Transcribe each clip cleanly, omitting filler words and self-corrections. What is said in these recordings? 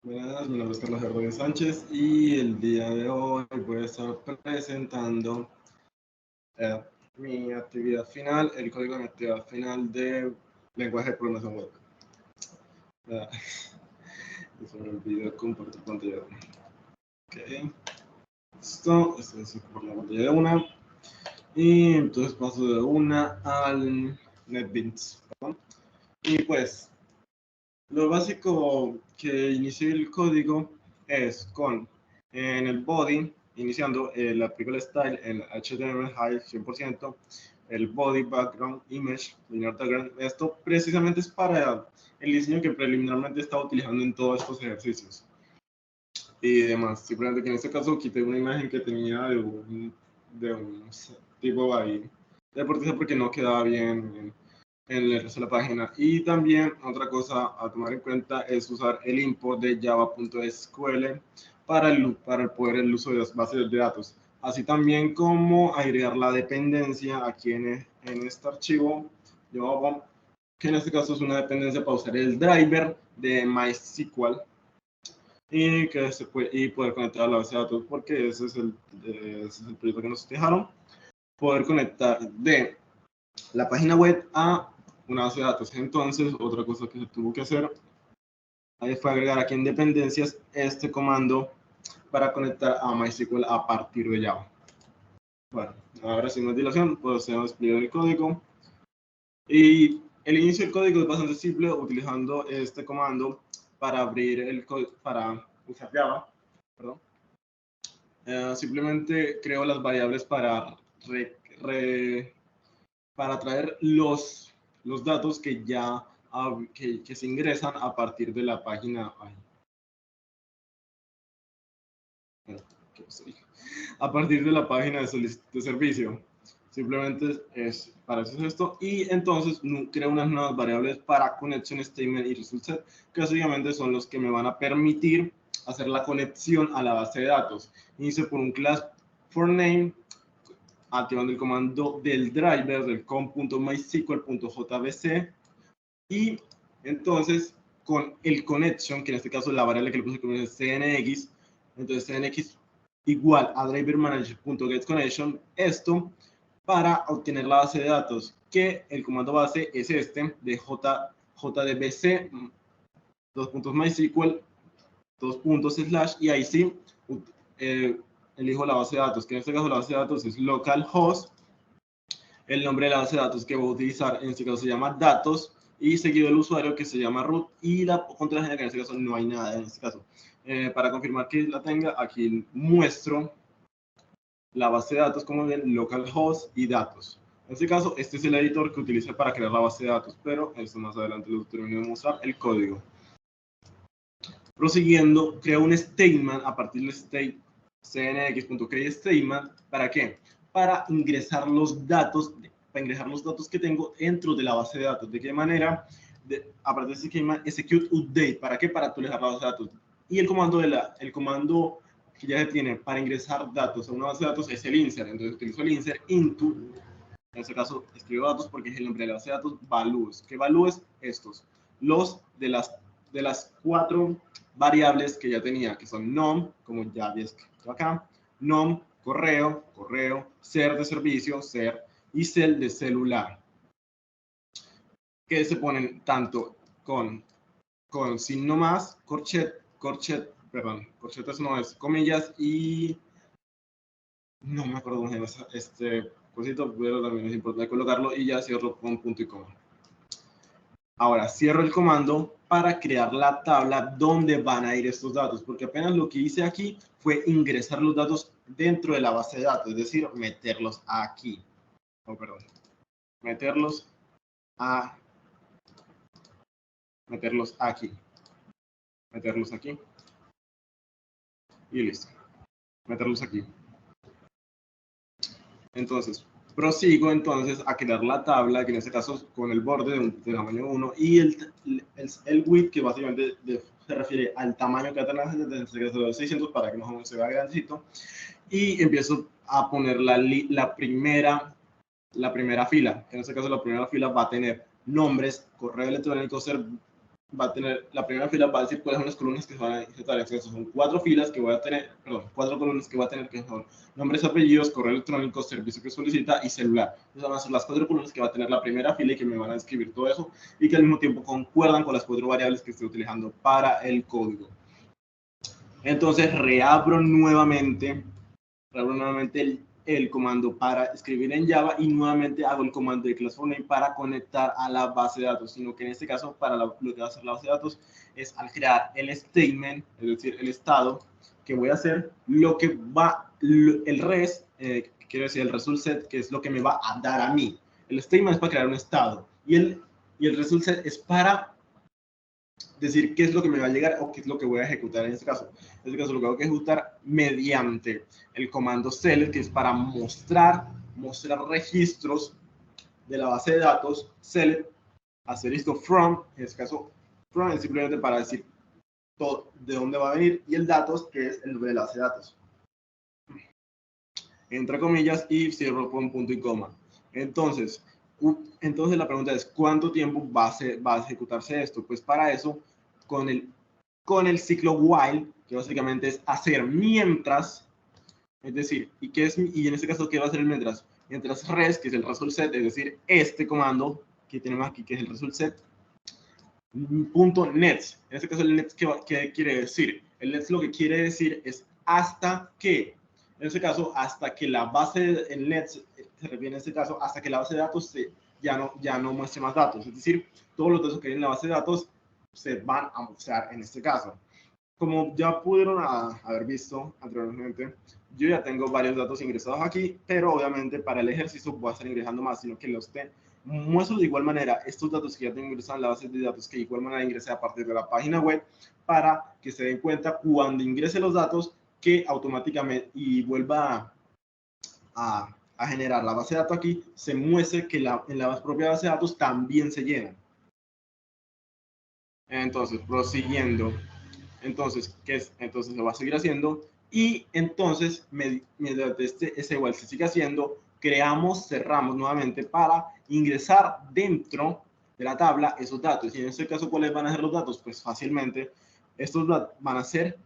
Buenas, mi nombre es Carlos Gerardo Sánchez y el día de hoy voy a estar presentando mi actividad final, el código de mi actividad final de lenguaje de programación web. Se me olvidó compartir pantalla. Ok, listo, esto es por la pantalla de una. Y entonces paso de una al NetBeans. ¿Perdón? Y pues, lo básico que inició el código es con en el body, iniciando el article style en HTML high 100%, el body background image linear diagram. Esto precisamente es para el diseño que preliminarmente estaba utilizando en todos estos ejercicios y demás. Simplemente que en este caso quité una imagen que tenía de un tipo ahí deportista porque no quedaba bien en el resto de la página. Y también otra cosa a tomar en cuenta es usar el import de java.sql para el uso de las bases de datos, así también como agregar la dependencia aquí en este archivo Java, que en este caso es una dependencia para usar el driver de MySQL y que se puede, y poder conectar a la base de datos, porque ese es el proyecto que nos dejaron, poder conectar de la página web a una base de datos. Entonces, otra cosa que se tuvo que hacer fue agregar aquí en dependencias este comando para conectar a MySQL a partir de Java. Bueno, ahora sin más dilación, procedemos a explicar el código. Y el inicio del código es bastante simple, utilizando este comando para abrir el código, para usar Java, perdón. Simplemente creo las variables para para traer los datos que ya que se ingresan a partir de la página. A partir de la página de servicio. Simplemente es para eso es esto. Y entonces creo unas nuevas variables para connection statement y result set, que básicamente son los que me van a permitir hacer la conexión a la base de datos. Inicio por un class for name, activando el comando del driver del com.mysql.jbc, y entonces con el connection, que en este caso es la variable que le puse como es cnx, entonces cnx igual a drivermanager.getConnection, esto para obtener la base de datos, que el comando base es este de jdbc .mysql /, y ahí sí elijo la base de datos, que en este caso la base de datos es localhost. El nombre de la base de datos que voy a utilizar en este caso se llama datos, y seguido el usuario que se llama root, y la contraseña que en este caso no hay nada en este caso. Para confirmar que la tenga, aquí muestro la base de datos como bien localhost y datos. En este caso, este es el editor que utilicé para crear la base de datos, pero esto más adelante lo termino de mostrar el código. Prosiguiendo, creo un statement a partir del state cnx.createStatement. ¿Para qué? Para ingresar los datos que tengo dentro de la base de datos. ¿De qué manera? A partir de ese execute update. ¿Para qué? Para actualizar la base de datos. Y el comando que ya se tiene para ingresar datos a una base de datos es el insert. Entonces utilizo el insert into. En este caso escribo datos porque es el nombre de la base de datos, values. ¿Qué values? Estos. Los de las 4 variables que ya tenía, que son nom, como ya había escrito acá, nom, correo, ser de servicio, ser, y cel de celular, que se ponen tanto con signo más, corchetes no es, comillas, y no me acuerdo cómo se llama este cosito, pero también es importante colocarlo, y ya cierro con punto y coma. Ahora cierro el comando para crear la tabla donde van a ir estos datos, porque apenas lo que hice aquí fue ingresar los datos dentro de la base de datos, es decir, meterlos aquí. Oh, perdón. Meterlos aquí. Meterlos aquí. Y listo. Meterlos aquí. Entonces, prosigo entonces a crear la tabla, que en este caso con el borde de tamaño 1, y el width, que básicamente se refiere al tamaño que tenga de 600 para que no se vea grandecito, y empiezo a poner la primera fila, que en este caso la primera fila va a tener nombres, correo electrónico, va a tener, la primera fila va a decir cuáles son las columnas que se van a insertar. Entonces son 4 filas que voy a tener, perdón, 4 columnas que voy a tener, que son nombres, apellidos, correo electrónico, servicio que solicita y celular. Esas van a ser las 4 columnas que va a tener la primera fila y que me van a describir todo eso y que al mismo tiempo concuerdan con las 4 variables que estoy utilizando para el código. Entonces reabro nuevamente el comando para escribir en Java y nuevamente hago el comando de classForName para conectar a la base de datos, sino que en este caso para lo que va a hacer la base de datos es al crear el statement, es decir, el estado que voy a hacer, lo que va, el res, quiero decir el result set, que es lo que me va a dar a mí. El statement es para crear un estado y el result set es para decir qué es lo que me va a llegar o qué es lo que voy a ejecutar en este caso. En este caso lo que tengo que ejecutar mediante el comando select, que es para mostrar registros de la base de datos. Select, hacer esto from, en este caso from es simplemente para decir todo, de dónde va a venir, y el datos, que es el nombre de la base de datos. Entre comillas, y cierro con punto y coma. Entonces la pregunta es, ¿cuánto tiempo va a ejecutarse esto? Pues para eso, con el ciclo while, que básicamente es hacer mientras, es decir, y en este caso, ¿qué va a hacer el mientras? Mientras res, que es el result set, es decir, este comando que tenemos aquí, que es el result set, punto nets. En este caso, el nets, ¿qué quiere decir? El nets lo que quiere decir es hasta que, en este caso, hasta que la base, el nets se refiere en este caso, hasta que la base de datos ya no muestre más datos. Es decir, todos los datos que hay en la base de datos se van a mostrar en este caso. Como ya pudieron haber visto anteriormente, yo ya tengo varios datos ingresados aquí, pero obviamente para el ejercicio voy a estar ingresando más, sino que los muestro de igual manera estos datos que ya tengo ingresados en la base de datos, que de igual manera ingresé a partir de la página web, para que se den cuenta cuando ingrese los datos que automáticamente y vuelva a generar la base de datos aquí, se muestre que en la propia base de datos también se llenan. Entonces, prosiguiendo, entonces, entonces lo va a seguir haciendo y entonces, mediante ese igual se sigue haciendo, cerramos nuevamente para ingresar dentro de la tabla esos datos. Y en este caso, ¿cuáles van a ser los datos? Pues fácilmente, estos van a ser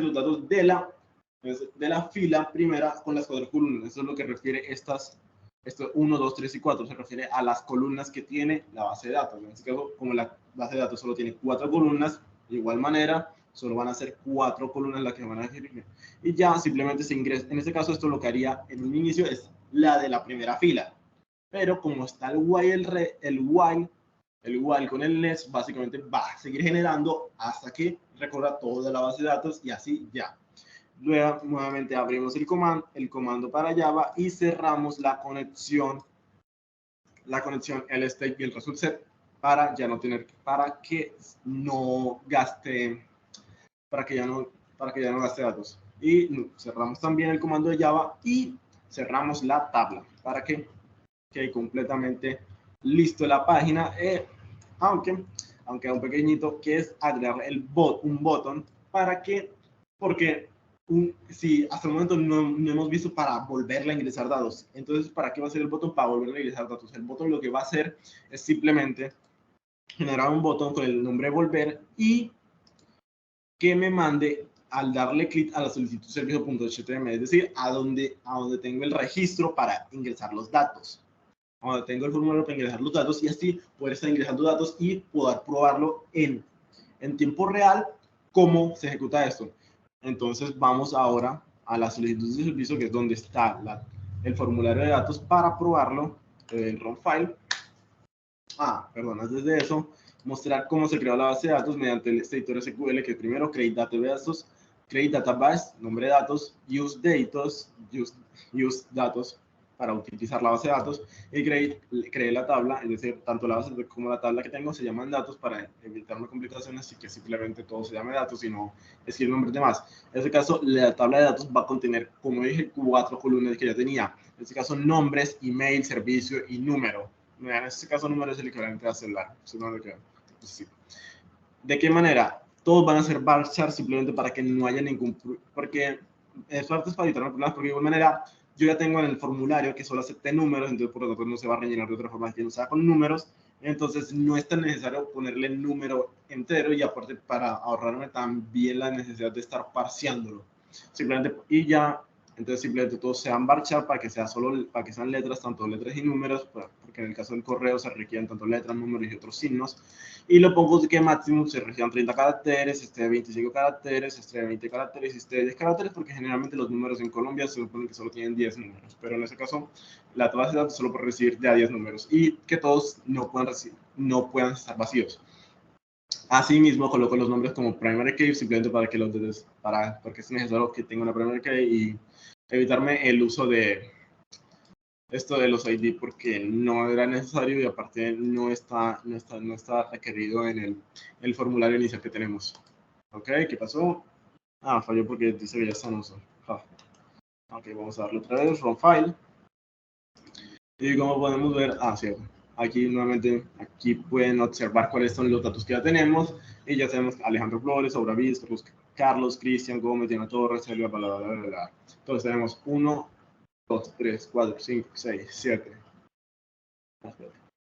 los datos de la fila primera con las 4 columnas. Eso es lo que refiere esto 1, 2, 3 y 4, se refiere a las columnas que tiene la base de datos. En este caso, como la base de datos solo tiene 4 columnas, de igual manera, solo van a ser 4 columnas las que van a elegir. Y ya simplemente se ingresa. En este caso, esto lo que haría en un inicio es la de la primera fila. Pero como está el while con el next, básicamente va a seguir generando hasta que recorra toda la base de datos y así ya. Luego, nuevamente abrimos el comando para Java y cerramos la conexión el state y el result set para ya no tener, para que no gaste gaste datos. Y cerramos también el comando de Java y cerramos la tabla para que quede completamente listo la página, aunque un pequeñito, que es agregar un botón para que, porque si hasta el momento no hemos visto para volverle a ingresar datos. Entonces, ¿para qué va a ser el botón? Para volverle a ingresar datos. El botón lo que va a hacer es simplemente generar un botón con el nombre volver y que me mande al darle clic a la solicitud servicio.html, es decir, a donde tengo el registro para ingresar los datos. Donde tengo el formulario para ingresar los datos y así poder estar ingresando datos y poder probarlo en tiempo real cómo se ejecuta esto. Entonces vamos ahora a la solicitud de servicio, que es donde está el formulario de datos para probarlo, el ROM file. Antes de eso, mostrar cómo se creó la base de datos mediante el editor SQL, que primero create database, nombre de datos, use datos para utilizar la base de datos, y creé la tabla, es decir, tanto la base como la tabla que tengo se llaman datos para evitarme complicaciones, así que simplemente todo se llame datos y no escribir nombres de más. En este caso, la tabla de datos va a contener, como dije, 4 columnas que ya tenía. En este caso, nombres, email, servicio y número. En este caso, número es el equivalente a celular. ¿De qué manera? Todos van a ser varchar simplemente para que no haya ningún... Porque es para evitar problemas, porque de igual manera yo ya tengo en el formulario que solo acepte números, entonces por lo tanto no se va a rellenar de otra forma que no sea con números, Entonces no es tan necesario ponerle el número entero, y aparte para ahorrarme también la necesidad de estar parseándolo. Simplemente, y ya, entonces simplemente todo se va a embarchar para que sea solo, para que sean letras, tanto letras y números, porque en el caso del correo se requieren tanto letras, números y otros signos. Y lo pongo que máximo se reciban 30 caracteres, este de 25 caracteres, este de 20 caracteres, este de 10 caracteres, porque generalmente los números en Colombia se supone que solo tienen 10 números, pero en ese caso la base de datos solo puede recibir de a 10 números, y que todos no puedan estar vacíos. Asimismo, coloco los nombres como primary key, simplemente para que porque es necesario que tenga una primary key, y evitarme el uso de esto de los ID, porque no era necesario, y aparte no está requerido en el formulario inicial que tenemos. Ok, ¿qué pasó? Falló porque dice que ya está en uso. Ok, vamos a darle otra vez, run file. Y como podemos ver, cierto. Aquí nuevamente, aquí pueden observar cuáles son los datos que ya tenemos. Y ya tenemos Alejandro Flores, Aura Vista, Carlos, Cristian Gómez, Diana Torres, Silvia, bla, bla, bla, bla. Entonces tenemos 1, 2, 3, 4, 5, 6, 7.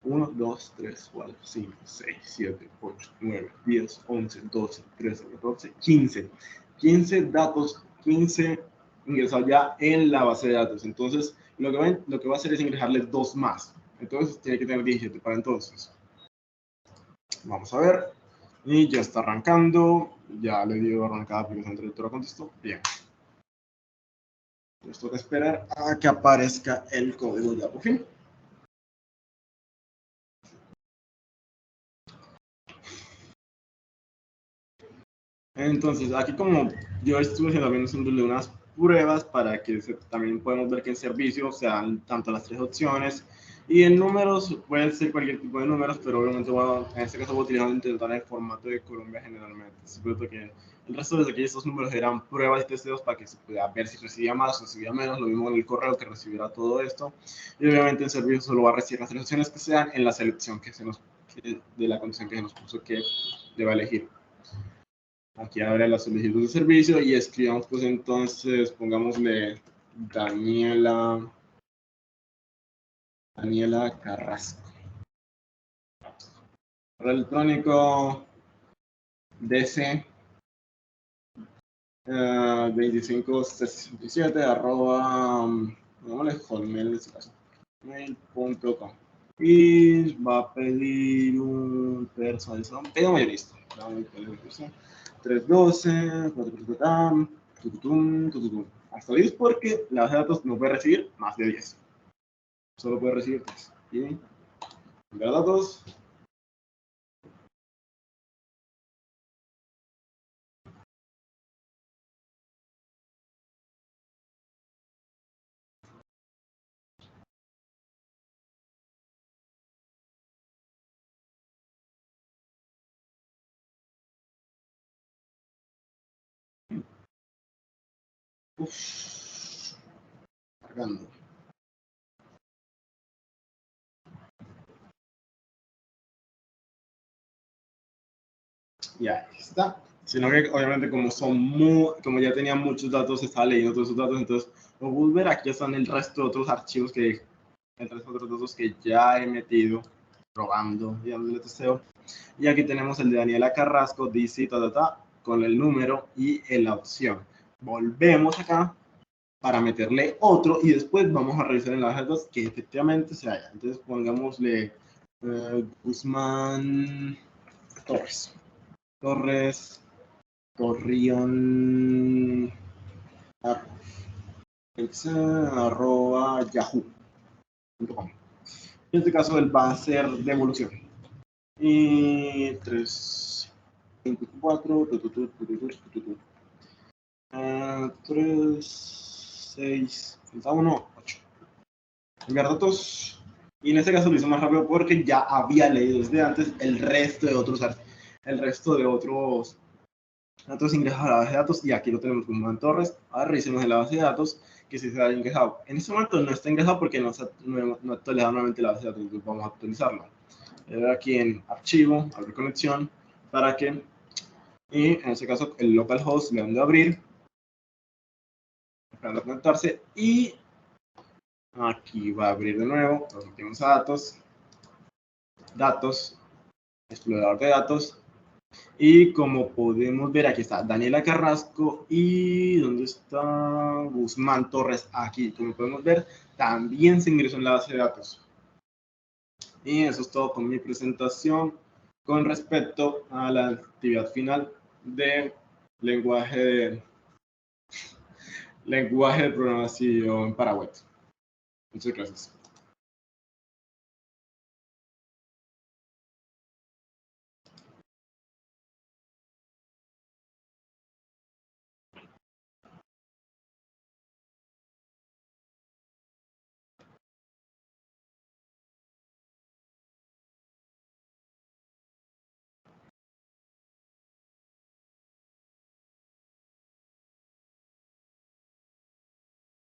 1, 2, 3, 4, 5, 6, 7, 8, 9, 10, 11, 12, 13, 14, 15. 15 datos, 15 ingresados ya en la base de datos. Entonces, lo que va a hacer es ingresarles 2 más. Entonces, tiene que tener 17 para entonces. Vamos a ver. Y ya está arrancando. Ya le dio arrancada aplicación de lectura contexto. Bien. Entonces, toca esperar a que aparezca el código ya por fin. Entonces, aquí como yo estuve también haciéndole unas pruebas para que también podemos ver que en servicio sean tanto las 3 opciones, y en números pueden ser cualquier tipo de números, pero obviamente en este caso voy a utilizar intentar el formato de Colombia generalmente. Simplemente que el resto de aquí estos números eran pruebas y testeos para que se pudiera ver si recibía más o recibía menos, lo mismo en el correo que recibiera todo esto, y obviamente en servicio solo va a recibir las 3 opciones que sean en la selección de la condición que se nos puso que deba elegir. Aquí abre la solicitud de servicio y escribamos, pues entonces, pongámosle Daniela Carrasco. Correo electrónico DC 2567 arroba, hotmail en este caso, mail.com. Y va a pedir un personalizado, pedido mayorista. 312, hasta 10, porque la base de datos no puede recibir más de 10. Solo puede recibir 3. Y enviar datos. Cargando. Ya está. Sino que obviamente como ya tenía muchos datos, estaba leyendo todos esos datos, entonces lo voy a ver, aquí están el resto de otros archivos el resto de otros datos que ya he metido probando y dándole testeo. Y aquí tenemos el de Daniela Carrasco, dice con el número y la opción. Volvemos acá para meterle otro, y después vamos a revisar en las datos que efectivamente se haya. Entonces pongámosle Guzmán Torrión arroba yahoo.com. En este caso él va a ser devolución. Y 3, 5, 4, 3, 6, 1, 8. Enviar datos. Y en este caso lo hizo más rápido porque ya había leído desde antes el resto de otros ingresos a la base de datos, y aquí lo tenemos con Juan Torres. Ahora revisemos en la base de datos que si se ha ingresado. En este momento no está ingresado porque no ha actualizado nuevamente la base de datos, entonces vamos a actualizarlo. Aquí en archivo, abrir conexión, para que, y en este caso el localhost le dan de abrir, esperando conectarse, y aquí va a abrir de nuevo los últimos datos. datos, explorador de datos. Y como podemos ver, aquí está Daniela Carrasco y ¿dónde está Guzmán Torres? Aquí, como podemos ver, también se ingresó en la base de datos. Y eso es todo con mi presentación con respecto a la actividad final de lenguaje de programación en Paraguay. Muchas gracias.